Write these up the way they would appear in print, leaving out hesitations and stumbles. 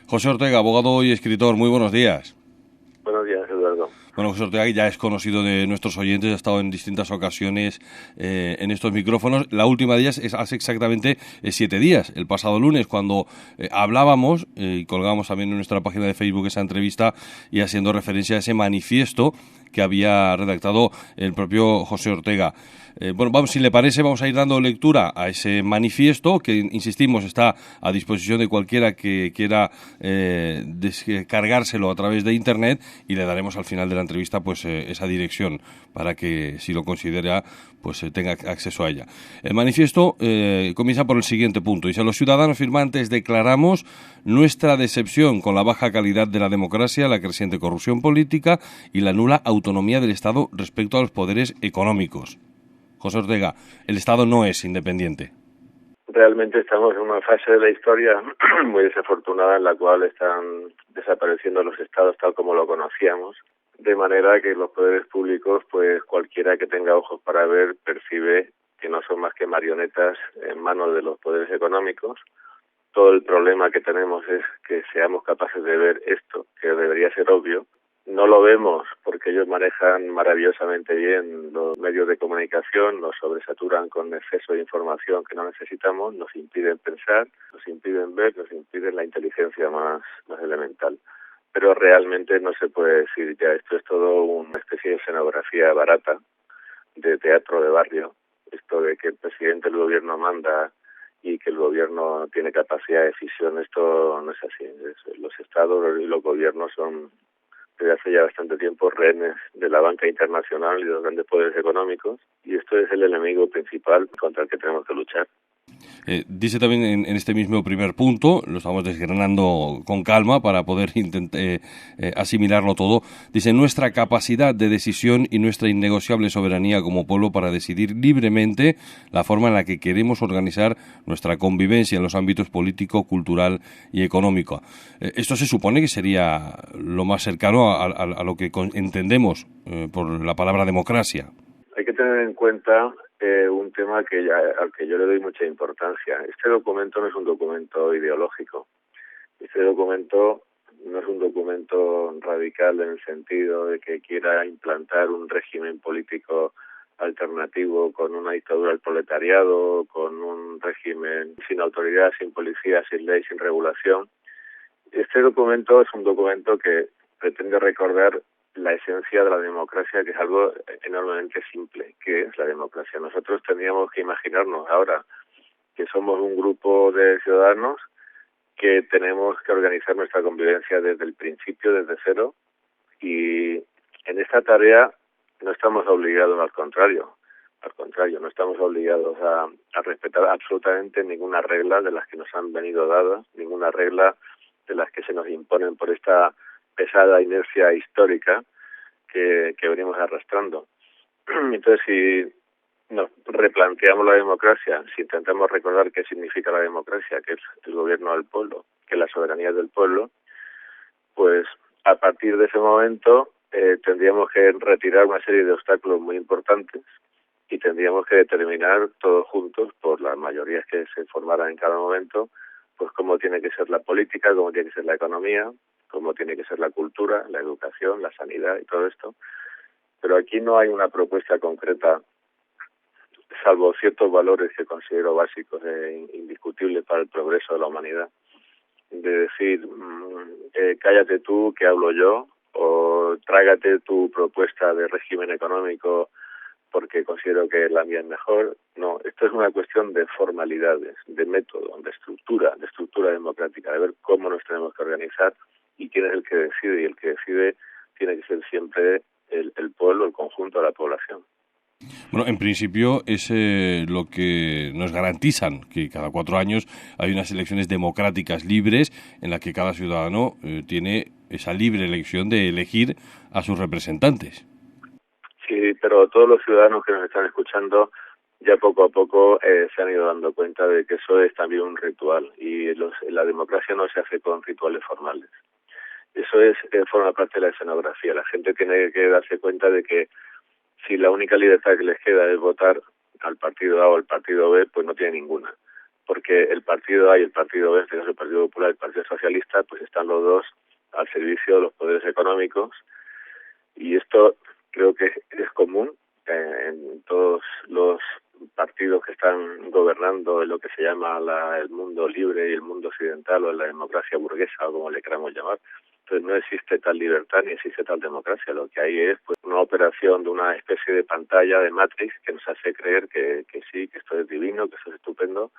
José Ortega, abogado y escritor, muy buenos días. Buenos días, Eduardo. Bueno, José Ortega ya es conocido de nuestros oyentes, ha estado en distintas ocasiones en estos micrófonos. La última de ellas es hace exactamente 7 días, el pasado lunes, cuando hablábamos y colgamos también en nuestra página de Facebook esa entrevista y haciendo referencia a ese manifiesto que había redactado el propio José Ortega. Bueno, vamos, si le parece, vamos a ir dando lectura a ese manifiesto que, insistimos, está a disposición de cualquiera que quiera descargárselo a través de Internet, y le daremos al final de la entrevista pues esa dirección para que, si lo considera, pues tenga acceso a ella. El manifiesto comienza por el siguiente punto. Dice: los ciudadanos firmantes declaramos nuestra decepción con la baja calidad de la democracia, la creciente corrupción política y la nula autonomía del Estado respecto a los poderes económicos. José Ortega, el Estado no es independiente. Realmente estamos en una fase de la historia muy desafortunada en la cual están desapareciendo los estados tal como lo conocíamos, de manera que los poderes públicos, pues cualquiera que tenga ojos para ver, percibe que no son más que marionetas en manos de los poderes económicos. Todo el problema que tenemos es que seamos capaces de ver esto, que debería ser obvio. No lo vemos porque ellos manejan maravillosamente bien los medios de comunicación, nos sobresaturan con exceso de información que no necesitamos, nos impiden pensar, nos impiden ver, nos impiden la inteligencia más elemental. Pero realmente no se puede decir ya, esto es todo una especie de escenografía barata, de teatro de barrio. Esto de que el presidente del gobierno manda y que el gobierno tiene capacidad de decisión, esto no es así. Los estados y los gobiernos son desde hace ya bastante tiempo rehenes de la banca internacional y de los grandes poderes económicos, y esto es el enemigo principal contra el que tenemos que luchar. Dice también en este mismo primer punto, lo estamos desgranando con calma para poder asimilarlo todo, dice: nuestra capacidad de decisión y nuestra innegociable soberanía como pueblo para decidir libremente la forma en la que queremos organizar nuestra convivencia en los ámbitos político, cultural y económico. Esto se supone que sería lo más cercano a lo que entendemos por la palabra democracia. Hay que tener en cuenta un tema al que yo le doy mucha importancia. Este documento no es un documento ideológico. Este documento no es un documento radical en el sentido de que quiera implantar un régimen político alternativo con una dictadura del proletariado, con un régimen sin autoridad, sin policía, sin ley, sin regulación. Este documento es un documento que pretende recordar la esencia de la democracia, que es algo enormemente simple. ¿Qué es la democracia? Nosotros tendríamos que imaginarnos ahora que somos un grupo de ciudadanos que tenemos que organizar nuestra convivencia desde el principio, desde cero, y en esta tarea no estamos obligados, al contrario, no estamos obligados a respetar absolutamente ninguna regla de las que nos han venido dadas, ninguna regla de las que se nos imponen por esta pesada inercia histórica que venimos arrastrando. Entonces, si nos replanteamos la democracia, si intentamos recordar qué significa la democracia, que es el gobierno del pueblo, que es la soberanía del pueblo, pues a partir de ese momento tendríamos que retirar una serie de obstáculos muy importantes y tendríamos que determinar todos juntos, por las mayorías que se formaran en cada momento, pues cómo tiene que ser la política, cómo tiene que ser la economía, cómo tiene que ser la cultura, la educación, la sanidad y todo esto. Pero aquí no hay una propuesta concreta, salvo ciertos valores que considero básicos e indiscutibles para el progreso de la humanidad, de decir, cállate tú que hablo yo, o trágate tu propuesta de régimen económico porque considero que la mía es mejor. No, esto es una cuestión de formalidades, de método, de estructura democrática, de ver cómo nos tenemos que organizar y quién es el que decide, y el que decide tiene que ser siempre el pueblo, el conjunto de la población. Bueno, en principio es lo que nos garantizan, que cada 4 años hay unas elecciones democráticas libres en las que cada ciudadano tiene esa libre elección de elegir a sus representantes. Sí, pero todos los ciudadanos que nos están escuchando ya poco a poco se han ido dando cuenta de que eso es también un ritual, y la democracia no se hace con rituales formales. Eso forma parte de la escenografía. La gente tiene que darse cuenta de que si la única libertad que les queda es votar al partido A o al partido B, pues no tiene ninguna. Porque el partido A y el partido B, en este caso el Partido Popular y el Partido Socialista, pues están económicos, y esto creo que es común en todos los partidos que están gobernando en lo que se llama el mundo libre y el mundo occidental, o la democracia burguesa, o como le queramos llamar. Entonces no existe tal libertad ni existe tal democracia. Lo que hay es pues una operación de una especie de pantalla de Matrix que nos hace creer que sí, que esto es divino, que esto es estupendo,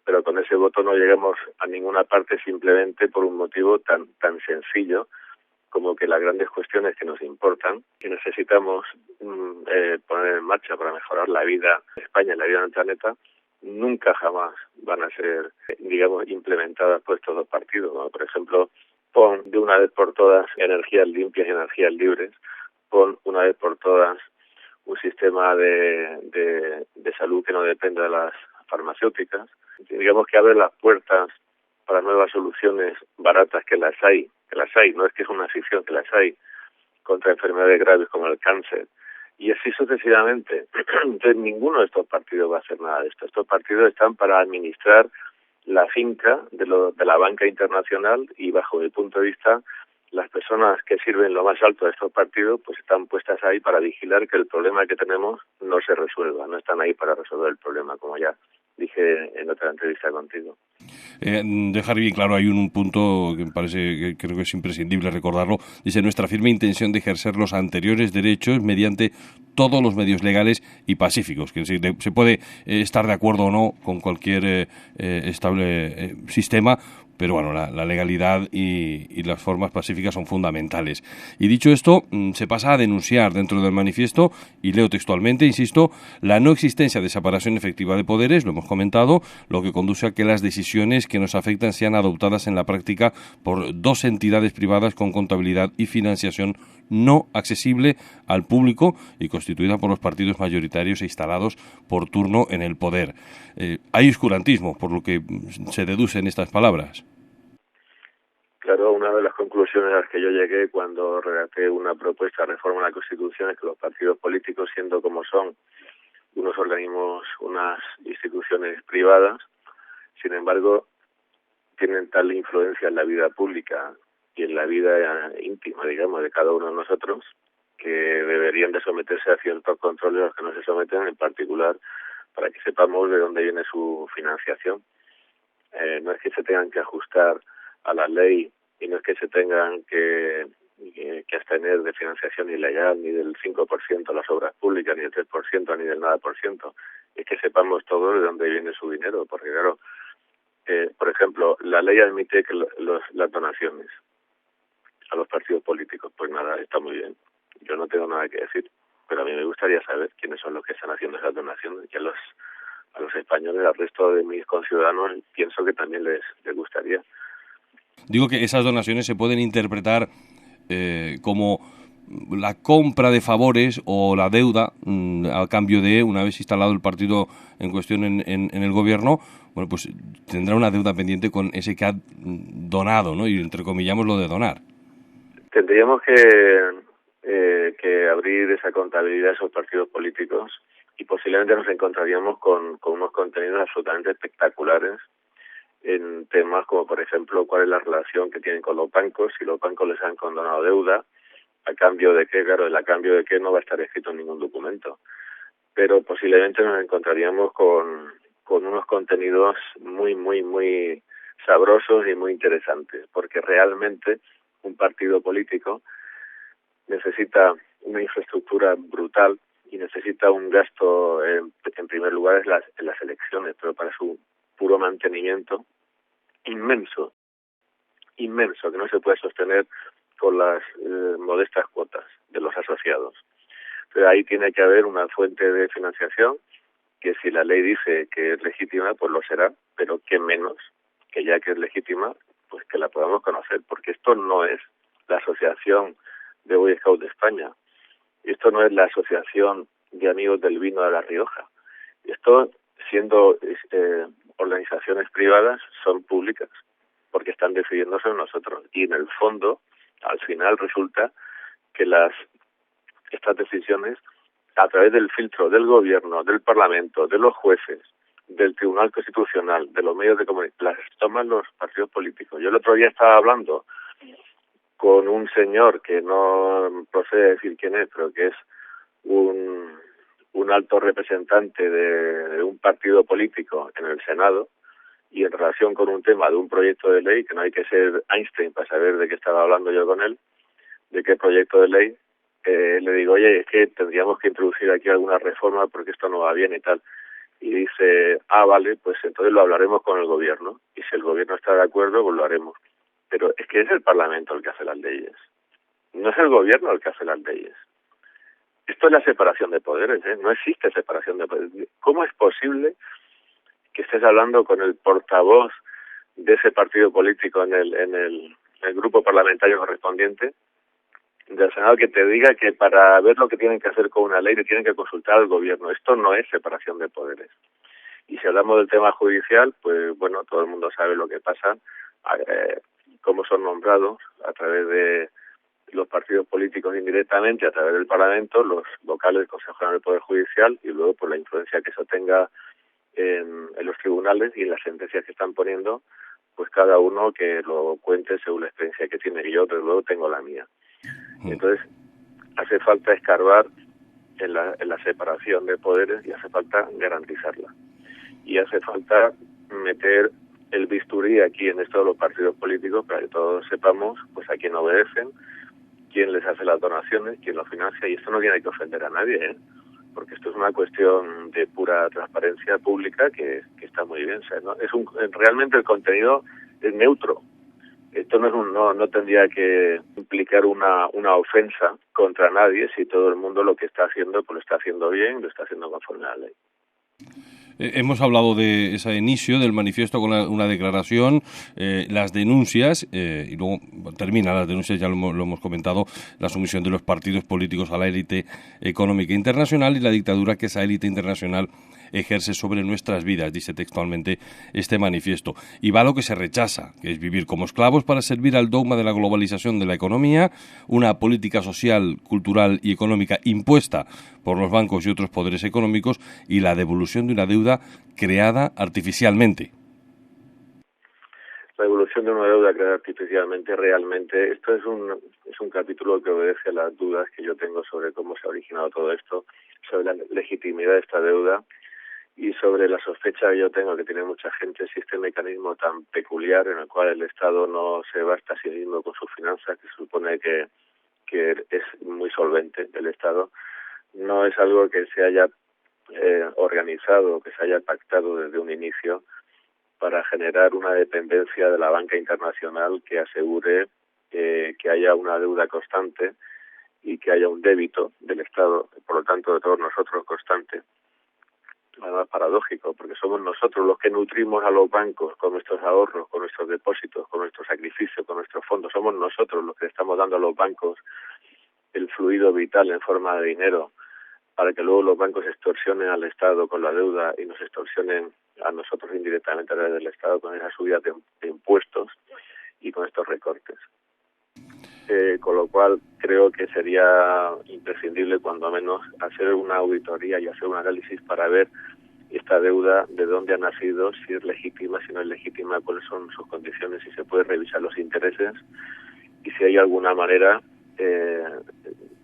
pero con ese voto no lleguemos a ninguna parte simplemente por un motivo tan sencillo como que las grandes cuestiones que nos importan, que necesitamos poner en marcha para mejorar la vida de España y la vida del planeta, nunca jamás van a ser, digamos, implementadas por estos dos partidos, ¿no? Por ejemplo, pon de una vez por todas energías limpias y energías libres, pon una vez por todas un sistema de salud que no dependa de las farmacéuticas. Digamos que abre las puertas para nuevas soluciones baratas, que las hay, no es que es una ficción, que las hay, contra enfermedades graves como el cáncer, y así sucesivamente. Entonces ninguno de estos partidos va a hacer nada de esto. Estos partidos están para administrar la finca de la banca internacional, y bajo mi punto de vista las personas que sirven lo más alto de estos partidos pues están puestas ahí para vigilar que el problema que tenemos no se resuelva. No están ahí para resolver el problema, como ya dije en otra entrevista contigo. Dejar bien claro, hay un punto que me parece, que creo que es imprescindible recordarlo. Dice: nuestra firme intención de ejercer los anteriores derechos mediante todos los medios legales y pacíficos. Que se puede estar de acuerdo o no con cualquier estable sistema, pero bueno, la legalidad y las formas pacíficas son fundamentales. Y dicho esto, se pasa a denunciar dentro del manifiesto, y leo textualmente, insisto: la no existencia de separación efectiva de poderes, lo hemos comentado, lo que conduce a que las decisiones que nos afectan sean adoptadas en la práctica por dos entidades privadas con contabilidad y financiación no accesible al público y constituida por los partidos mayoritarios e instalados por turno en el poder. Hay oscurantismo, por lo que se deducen estas palabras. Claro, una de las conclusiones a las que yo llegué cuando redacté una propuesta de reforma de la Constitución es que los partidos políticos, siendo como son unos organismos, unas instituciones privadas, sin embargo, tienen tal influencia en la vida pública y en la vida íntima, digamos, de cada uno de nosotros, que deberían de someterse a ciertos controles a los que no se someten, en particular para que sepamos de dónde viene su financiación. No es que se tengan que ajustar a la ley, y no es que se tengan que abstener de financiación ilegal, ni del 5% a las obras públicas, ni del 3%, ni del nada por ciento. Es que sepamos todo de dónde viene su dinero, porque claro, por ejemplo, la ley admite que las donaciones a los partidos políticos, pues nada, está muy bien. Yo no tengo nada que decir, pero a mí me gustaría saber quiénes son los que están haciendo esas donaciones, y a los españoles, al resto de mis conciudadanos, pienso que también les gustaría. Digo que esas donaciones se pueden interpretar como la compra de favores o la deuda a cambio de, una vez instalado el partido en cuestión en el gobierno, bueno, pues tendrá una deuda pendiente con ese que ha donado, ¿no? Y entrecomillamos lo de donar. Tendríamos que abrir esa contabilidad a esos partidos políticos, y posiblemente nos encontraríamos con unos contenidos absolutamente espectaculares en temas como, por ejemplo, cuál es la relación que tienen con los bancos, si los bancos les han condonado deuda, a cambio de qué. Claro, a cambio de qué no va a estar escrito en ningún documento. Pero posiblemente nos encontraríamos con unos contenidos muy, muy, muy sabrosos y muy interesantes, porque realmente un partido político necesita una infraestructura brutal y necesita un gasto, en primer lugar, en las elecciones, pero para su puro mantenimiento inmenso, que no se puede sostener con las modestas cuotas de los asociados. Pero ahí tiene que haber una fuente de financiación que, si la ley dice que es legítima, pues lo será, pero que menos, que ya que es legítima, pues que la podamos conocer, porque esto no es la Asociación de Boy Scouts de España, esto no es la Asociación de Amigos del Vino de La Rioja. Esto, siendo organizaciones privadas, son públicas, porque están decidiendo sobre nosotros. Y en el fondo, al final, resulta que estas decisiones, a través del filtro del gobierno, del Parlamento, de los jueces, del Tribunal Constitucional, de los medios de comunicación, las toman los partidos políticos. Yo el otro día estaba hablando con un señor que no procede a decir quién es, pero que es un alto representante de un partido político en el Senado, y en relación con un tema de un proyecto de ley, que no hay que ser Einstein para saber de qué estaba hablando yo con él, de qué proyecto de ley, le digo, oye, es que tendríamos que introducir aquí alguna reforma porque esto no va bien y tal. Y dice, vale, pues entonces lo hablaremos con el gobierno, y si el gobierno está de acuerdo, pues lo haremos. Pero es que es el Parlamento el que hace las leyes, no es el gobierno el que hace las leyes. Esto es la separación de poderes, ¿eh? No existe separación de poderes. ¿Cómo es posible que estés hablando con el portavoz de ese partido político en el grupo parlamentario correspondiente del Senado, que te diga que para ver lo que tienen que hacer con una ley le tienen que consultar al gobierno? Esto no es separación de poderes. Y si hablamos del tema judicial, pues bueno, todo el mundo sabe lo que pasa, cómo son nombrados a través de los partidos políticos indirectamente, a través del Parlamento, los vocales del Consejo General del Poder Judicial, y luego por la influencia que eso tenga en los tribunales y en las sentencias que están poniendo, pues cada uno que lo cuente según la experiencia que tiene, y yo desde luego tengo la mía. Entonces hace falta escarbar en la separación de poderes, y hace falta garantizarla, y hace falta meter el bisturí aquí en esto de los partidos políticos para que todos sepamos pues a quién obedecen, quién les hace las donaciones, quién los financia, y esto no tiene que ofender a nadie, porque esto es una cuestión de pura transparencia pública que está muy bien. O sea, ¿no? Realmente el contenido es neutro. Esto no tendría que implicar una ofensa contra nadie si todo el mundo lo que está haciendo pues lo está haciendo bien, lo está haciendo conforme a la ley. Hemos hablado de ese inicio del manifiesto con una declaración, las denuncias, y luego termina las denuncias, ya lo hemos comentado, la sumisión de los partidos políticos a la élite económica internacional y la dictadura que esa élite internacional ejerce sobre nuestras vidas, dice textualmente este manifiesto. Y va a lo que se rechaza, que es vivir como esclavos para servir al dogma de la globalización de la economía, una política social, cultural y económica impuesta por los bancos y otros poderes económicos, y la devolución de una deuda creada artificialmente. La devolución de una deuda creada artificialmente, realmente, esto es un capítulo que obedece a las dudas que yo tengo sobre cómo se ha originado todo esto, sobre la legitimidad de esta deuda, y sobre la sospecha que yo tengo que tiene mucha gente si este mecanismo tan peculiar en el cual el Estado no se basta a sí mismo con sus finanzas, que se supone que es muy solvente el Estado, no es algo que se haya organizado, que se haya pactado desde un inicio para generar una dependencia de la banca internacional que asegure que haya una deuda constante y que haya un débito del Estado, por lo tanto de todos nosotros, constante. Además, paradójico, porque somos nosotros los que nutrimos a los bancos con nuestros ahorros, con nuestros depósitos, con nuestros sacrificios, con nuestros fondos. Somos nosotros los que estamos dando a los bancos el fluido vital en forma de dinero para que luego los bancos extorsionen al Estado con la deuda y nos extorsionen a nosotros indirectamente a través del Estado con esa subida de impuestos y con estos recortes. Con lo cual creo que sería imprescindible cuando menos hacer una auditoría y hacer un análisis para ver esta deuda, de dónde ha nacido, si es legítima, si no es legítima, cuáles son sus condiciones, si se puede revisar los intereses y si hay alguna manera,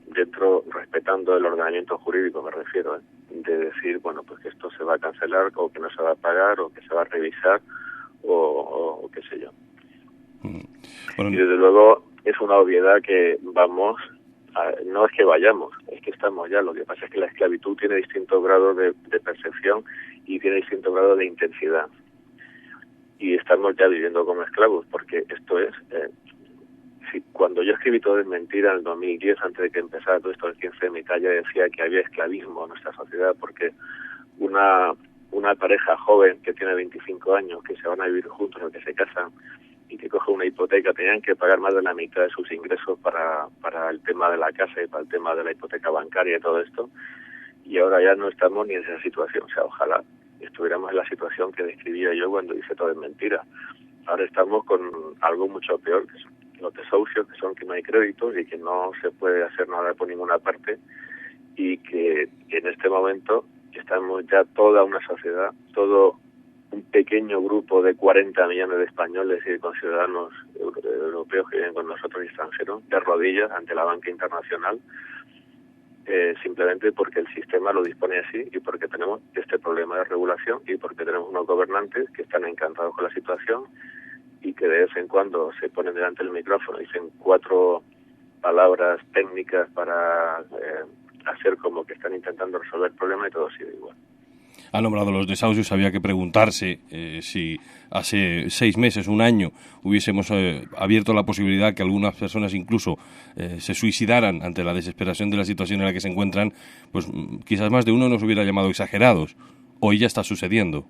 dentro, respetando el ordenamiento jurídico me refiero, de decir, bueno, pues que esto se va a cancelar o que no se va a pagar o que se va a revisar o qué sé yo. Bueno. Y desde luego es una obviedad que no es que vayamos, es que estamos ya. Lo que pasa es que la esclavitud tiene distintos grados de percepción y tiene distintos grados de intensidad. Y estamos ya viviendo como esclavos, porque esto es... cuando yo escribí Todo es mentira en el 2010, antes de que empezara todo esto del 15 de mi talla, decía que había esclavismo en nuestra sociedad, porque una pareja joven que tiene 25 años, que se van a vivir juntos o que se casan, y que coge una hipoteca, tenían que pagar más de la mitad de sus ingresos para el tema de la casa y para el tema de la hipoteca bancaria y todo esto, y ahora ya no estamos ni en esa situación. O sea, ojalá estuviéramos en la situación que describía yo cuando hice Todo es mentira. Ahora estamos con algo mucho peor, que son los desahucios, que son que no hay créditos y que no se puede hacer nada por ninguna parte, y que en este momento estamos ya toda una sociedad, todo un pequeño grupo de 40 millones de españoles y de conciudadanos europeos que viven con nosotros y extranjeros, de rodillas ante la banca internacional, simplemente porque el sistema lo dispone así y porque tenemos este problema de regulación y porque tenemos unos gobernantes que están encantados con la situación y que de vez en cuando se ponen delante del micrófono y dicen 4 palabras técnicas para hacer como que están intentando resolver el problema y todo sigue igual. Ha nombrado los desahucios, había que preguntarse si hace 6 meses, un año, hubiésemos abierto la posibilidad que algunas personas incluso se suicidaran ante la desesperación de la situación en la que se encuentran, pues quizás más de uno nos hubiera llamado exagerados. Hoy ya está sucediendo.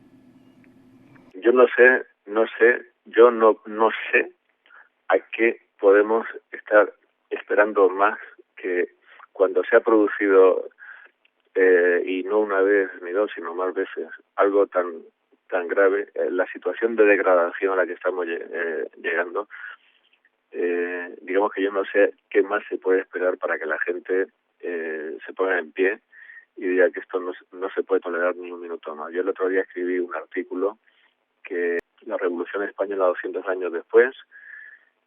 Yo no sé a qué podemos estar esperando más que cuando se ha producido y no una vez ni dos, sino más veces, algo tan grave, la situación de degradación a la que estamos llegando. Digamos que yo no sé qué más se puede esperar para que la gente se ponga en pie y diga que esto no se puede tolerar ni un minuto más. Yo el otro día escribí un artículo que la Revolución Española 200 años después,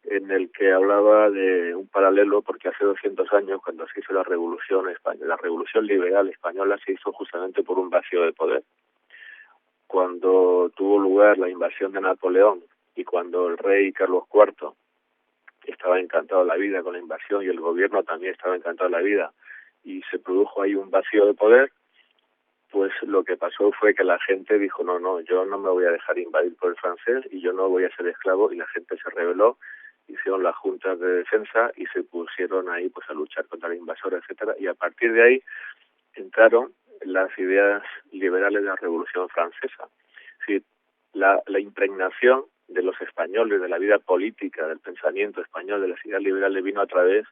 en el que hablaba de un paralelo, porque hace 200 años, cuando se hizo la Revolución Española, la Revolución Liberal Española se hizo justamente por un vacío de poder. Cuando tuvo lugar la invasión de Napoleón y cuando el rey Carlos IV estaba encantado de la vida con la invasión y el gobierno también estaba encantado de la vida y se produjo ahí un vacío de poder, pues lo que pasó fue que la gente dijo, no, yo no me voy a dejar invadir por el francés y yo no voy a ser esclavo, y la gente se rebeló, hicieron las juntas de defensa y se pusieron ahí pues a luchar contra el invasor, etcétera, y a partir de ahí entraron las ideas liberales de la Revolución Francesa. Es decir, la impregnación de los españoles, de la vida política, del pensamiento español, de las ideas liberales, vino a través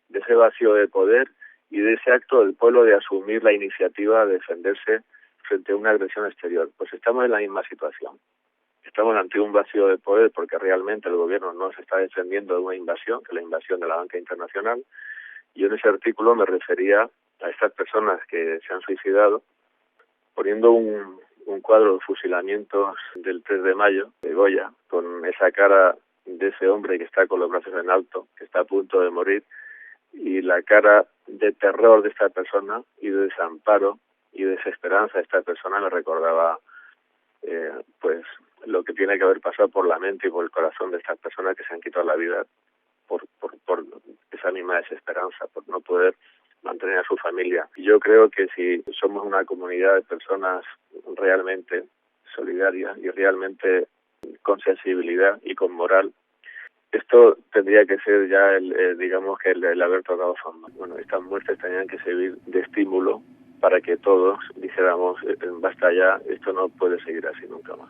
de ese vacío de poder y de ese acto del pueblo de asumir la iniciativa de defenderse frente a una agresión exterior. Pues estamos en la misma situación. Estamos ante un vacío de poder porque realmente el gobierno no se está defendiendo de una invasión, que es la invasión de la banca internacional. Y en ese artículo me refería a estas personas que se han suicidado poniendo un cuadro de fusilamientos del 3 de mayo de Goya, con esa cara de ese hombre que está con los brazos en alto, que está a punto de morir, y la cara de terror de esta persona y de desamparo y de desesperanza de esta persona me recordaba pues lo que tiene que haber pasado por la mente y por el corazón de estas personas que se han quitado la vida por esa misma desesperanza, por no poder mantener a su familia. Y yo creo que si somos una comunidad de personas realmente solidarias y realmente con sensibilidad y con moral, esto tendría que ser ya el haber tocado fondo. Bueno, estas muertes tenían que servir de estímulo para que todos dijéramos, basta ya, esto no puede seguir así nunca más.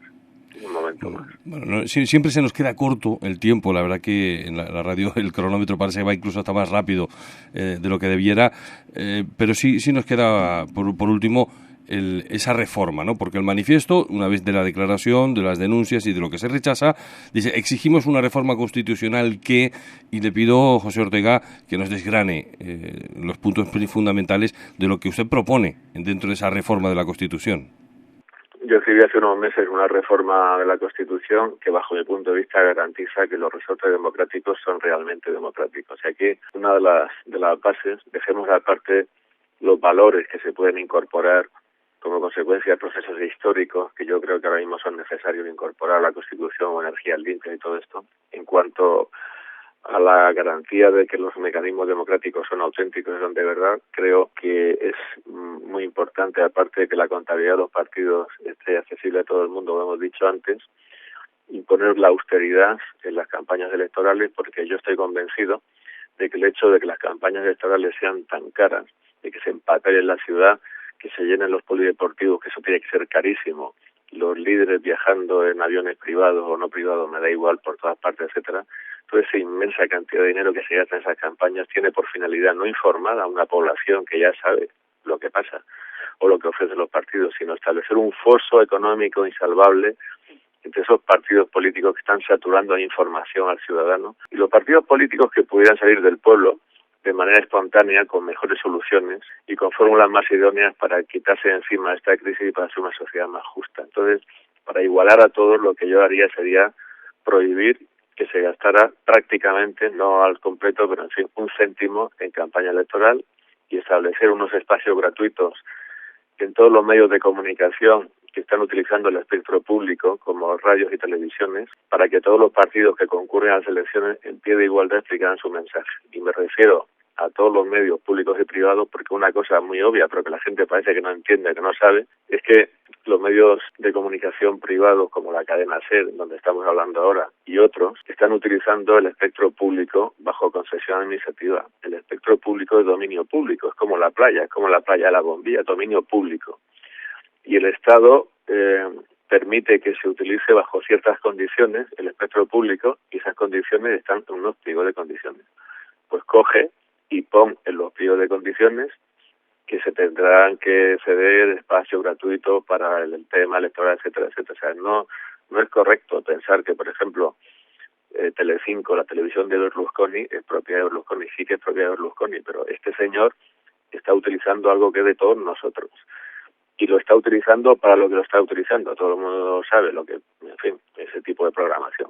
Un momento más. Bueno, siempre se nos queda corto el tiempo. La verdad que en la radio el cronómetro parece que va incluso hasta más rápido de lo que debiera, pero sí nos queda por último esa reforma, ¿no? Porque el manifiesto, una vez de la declaración, de las denuncias y de lo que se rechaza, dice: exigimos una reforma constitucional que, y le pido, José Ortega, que nos desgrane los puntos fundamentales de lo que usted propone dentro de esa reforma de la Constitución. Yo escribí hace unos meses una reforma de la Constitución que, bajo mi punto de vista, garantiza que los resortes democráticos son realmente democráticos. Y aquí una de las bases, dejemos aparte los valores que se pueden incorporar como consecuencia de procesos históricos, que yo creo que ahora mismo son necesarios incorporar a la Constitución, o energías limpias y todo esto. En cuanto a la garantía de que los mecanismos democráticos son auténticos y son de verdad, creo que es muy importante, aparte de que la contabilidad de los partidos esté accesible a todo el mundo, como hemos dicho antes, imponer la austeridad en las campañas electorales, porque yo estoy convencido de que el hecho de que las campañas electorales sean tan caras, de que se empatelle en la ciudad, que se llenen los polideportivos, que eso tiene que ser carísimo, los líderes viajando en aviones privados o no privados, me da igual, por todas partes, etcétera. Toda esa inmensa cantidad de dinero que se gasta en esas campañas tiene por finalidad no informar a una población que ya sabe lo que pasa o lo que ofrecen los partidos, sino establecer un foso económico insalvable entre esos partidos políticos que están saturando de información al ciudadano y los partidos políticos que pudieran salir del pueblo de manera espontánea, con mejores soluciones y con fórmulas más idóneas para quitarse de encima esta crisis y para hacer una sociedad más justa. Entonces, Para igualar a todos, lo que yo haría sería prohibir que se gastara prácticamente, no al completo, pero en fin, 1 céntimo en campaña electoral, y establecer unos espacios gratuitos en todos los medios de comunicación que están utilizando el espectro público, como radios y televisiones, para que todos los partidos que concurren a las elecciones en pie de igualdad explicaran su mensaje. Y me refiero a todos los medios públicos y privados, porque una cosa muy obvia, pero que la gente parece que no entiende, que no sabe, es que los medios de comunicación privados, como la cadena SER, donde estamos hablando ahora, y otros, están utilizando el espectro público bajo concesión administrativa. El espectro público es dominio público, es como la playa de la Bombilla, dominio público. Y el Estado permite que se utilice bajo ciertas condiciones el espectro público, y esas condiciones están en unos pliegos de condiciones. Pues coge y pon en los pliegos de condiciones que se tendrán que ceder espacio gratuito para el tema electoral, etcétera, etcétera. O sea, no es correcto pensar que, por ejemplo, Telecinco, la televisión de Berlusconi, es propiedad de Berlusconi, sí que es propiedad de Berlusconi, pero este señor está utilizando algo que es de todos nosotros. Y lo está utilizando para lo que lo está utilizando. Todo el mundo sabe lo que, en fin, ese tipo de programación.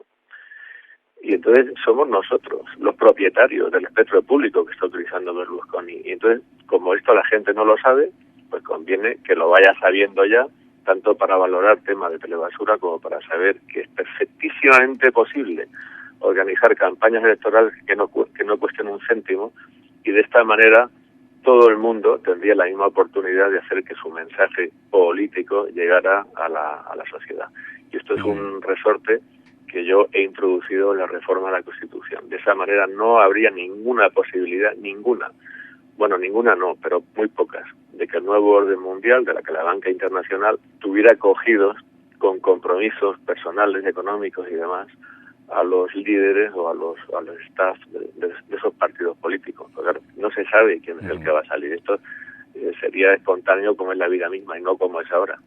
Y entonces somos nosotros los propietarios del espectro público que está utilizando Berlusconi. Y entonces, como esto la gente no lo sabe, pues conviene que lo vaya sabiendo ya, tanto para valorar temas de telebasura como para saber que es perfectísimamente posible organizar campañas electorales que no cuesten 1 céntimo, y de esta manera todo el mundo tendría la misma oportunidad de hacer que su mensaje político llegara a la sociedad. Y esto es un resorte que yo he introducido en la reforma de la Constitución. De esa manera no habría ninguna posibilidad, ninguna no, pero muy pocas, de que el nuevo orden mundial, de la que la banca internacional tuviera cogidos con compromisos personales, económicos y demás a los líderes o a los staff de esos partidos políticos. Porque no se sabe quién es el que va a salir. Esto sería espontáneo como es la vida misma y no como es ahora.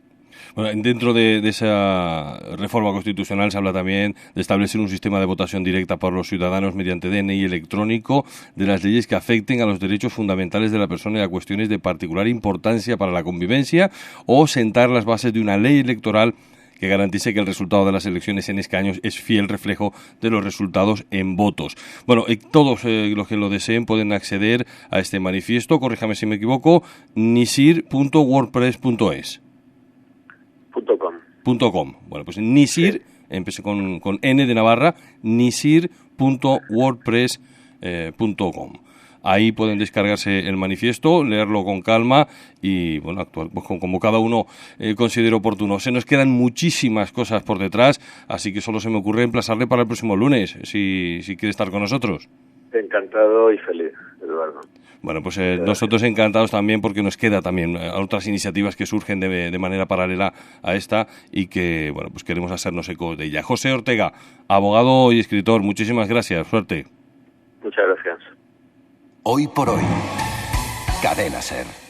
Bueno, dentro de esa reforma constitucional se habla también de establecer un sistema de votación directa por los ciudadanos mediante DNI electrónico de las leyes que afecten a los derechos fundamentales de la persona y a cuestiones de particular importancia para la convivencia, o sentar las bases de una ley electoral que garantice que el resultado de las elecciones en escaños es fiel reflejo de los resultados en votos. Bueno, todos los que lo deseen pueden acceder a este manifiesto, corríjame si me equivoco, nisir.wordpress.es. .com. Bueno, pues Nisir, sí. Empecé con N de Navarra, nisir.wordpress.com. Ahí pueden descargarse el manifiesto, leerlo con calma y, bueno, actuar pues, como cada uno considere oportuno. Se nos quedan muchísimas cosas por detrás, así que solo se me ocurre emplazarle para el próximo lunes, si quiere estar con nosotros. Encantado y feliz, Eduardo. Bueno, pues nosotros encantados también, porque nos queda también otras iniciativas que surgen de manera paralela a esta y que, bueno, pues queremos hacernos eco de ella. José Ortega, abogado y escritor, muchísimas gracias, suerte. Muchas gracias. Hoy por hoy, Cadena SER.